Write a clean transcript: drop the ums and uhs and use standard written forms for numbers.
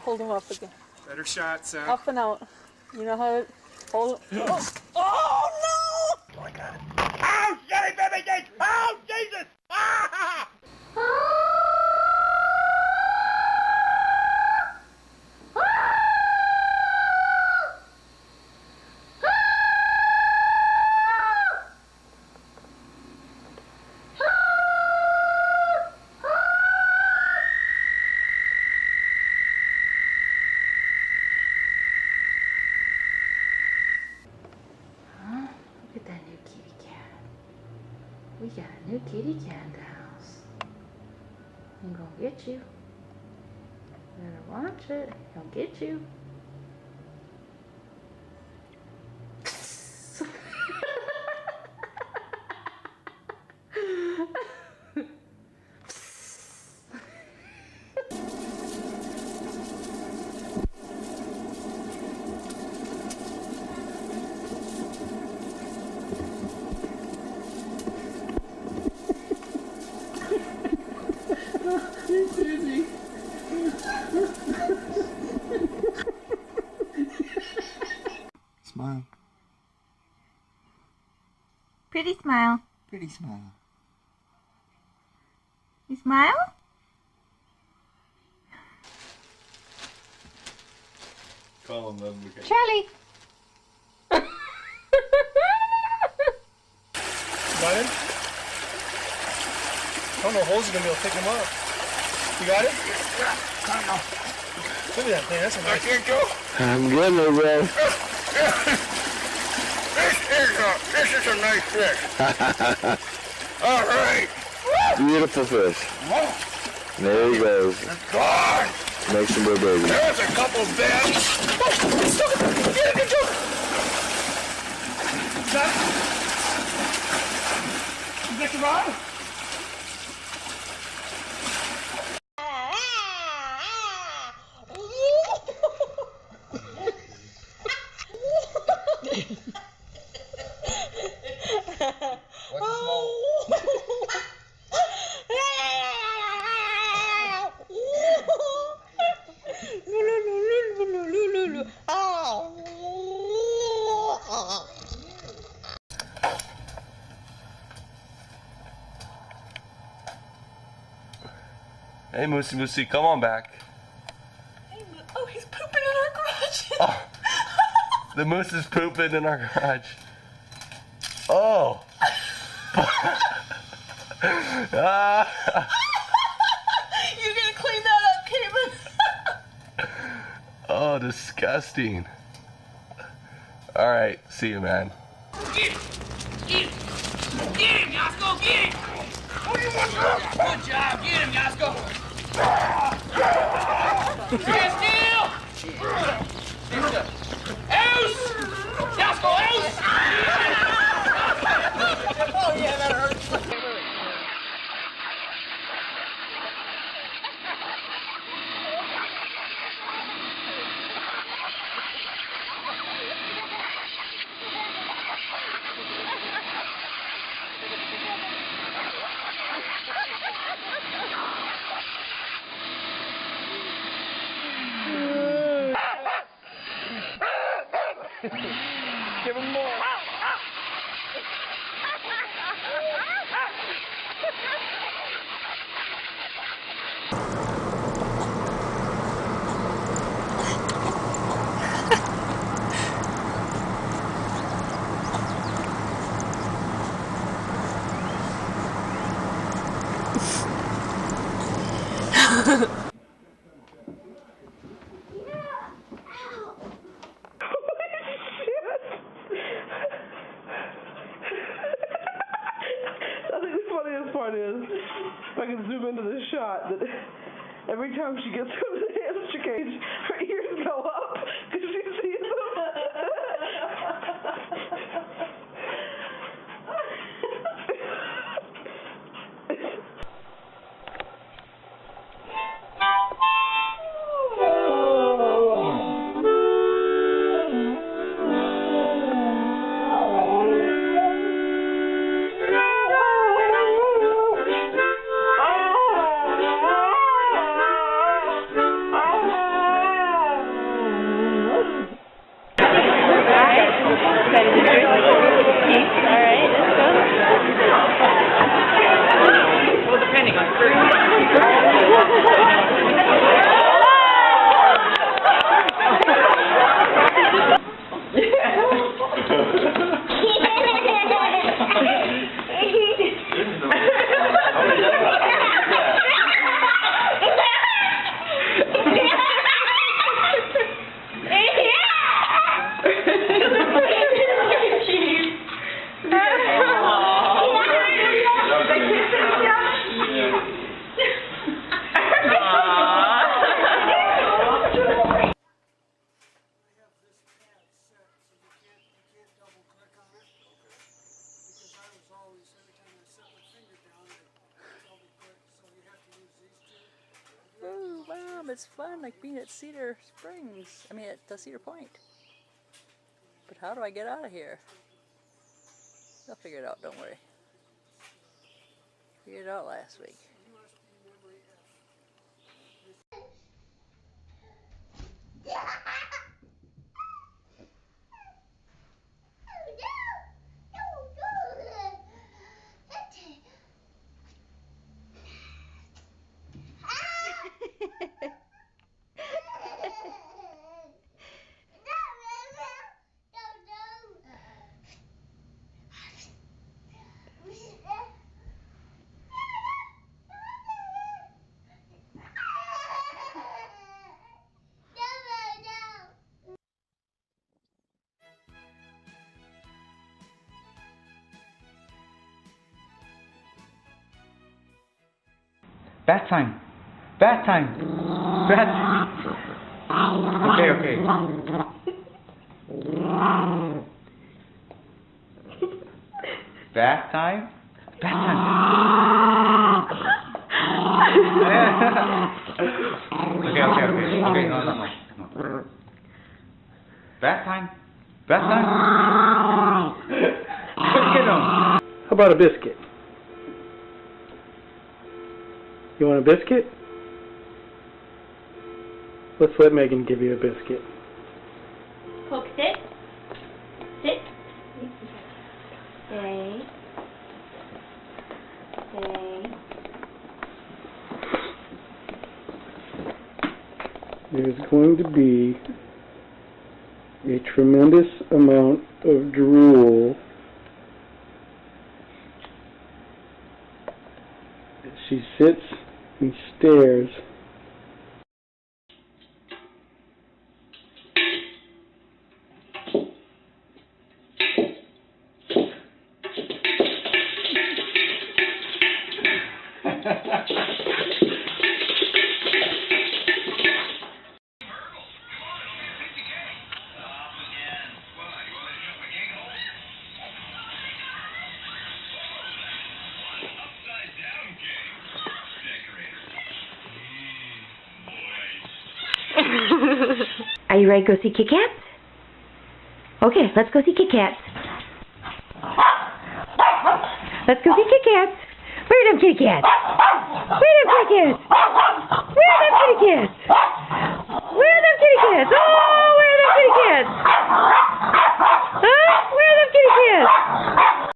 hold him up again. Better shot, son. Up and out. You know how it... Hold him. Oh, oh no! Oh, I got it. Oh, shit, baby! Oh, Jesus! Ah! Look at that new kitty cat. We got a new kitty cat in the house. I'm gonna get you. Better watch it. He'll get you. Smile. Pretty smile. Pretty smile. You smile? Call him then. Charlie! Got it? I don't know, holes are gonna be able to pick him up. You got it? I don't know. Look at that thing, that's a nice... I can't go. I'm getting it, bro. This is a nice fish. All right. Beautiful fish. Whoa. There he goes. It's gone. Make some more babies. There's a couple beds. Get it, go! Got it? You get the rod? Hey, Moosey Moosey, come on back. Hey, oh, he's pooping in our garage. Oh, the moose is pooping in our garage. Oh. Ah. You're gonna clean that up, Caitlin. Oh, disgusting. All right, see you, man. Get him. Get him. Get him, Yasko. Get him. What do you want? Good job. Get him, Yasko. Stand still. Ouse. Yasko, ouse. Oh, yeah, that hurts. Give him more. Part is, if I can zoom into this shot, that every time she gets over the hamster cage, her ears go up because she sees them. Mom, it's fun like being at Cedar Springs. I mean, at Cedar Point. But how do I get out of here? I'll figure it out, don't worry. Figured it out last week. Bath time! Bath time! Bath time! Okay, okay. Bath time? Bath time! Okay, okay, okay. Okay, no. Bath time! Bath time! Let's get him! How about a biscuit? You want a biscuit? Let's let Megan give you a biscuit. Poke, sit. Sit. Stay. Stay. There's going to be a tremendous amount of drool as she sits and stares. Are you ready to go see Kit Kats? Okay, let's go see Kit Kats. Let's go see Kit Kats. Where are them kitty cats? Where are them kitty cats? Where are them kitty cats? Where are them kitty cats? Oh, where are them kitty cats?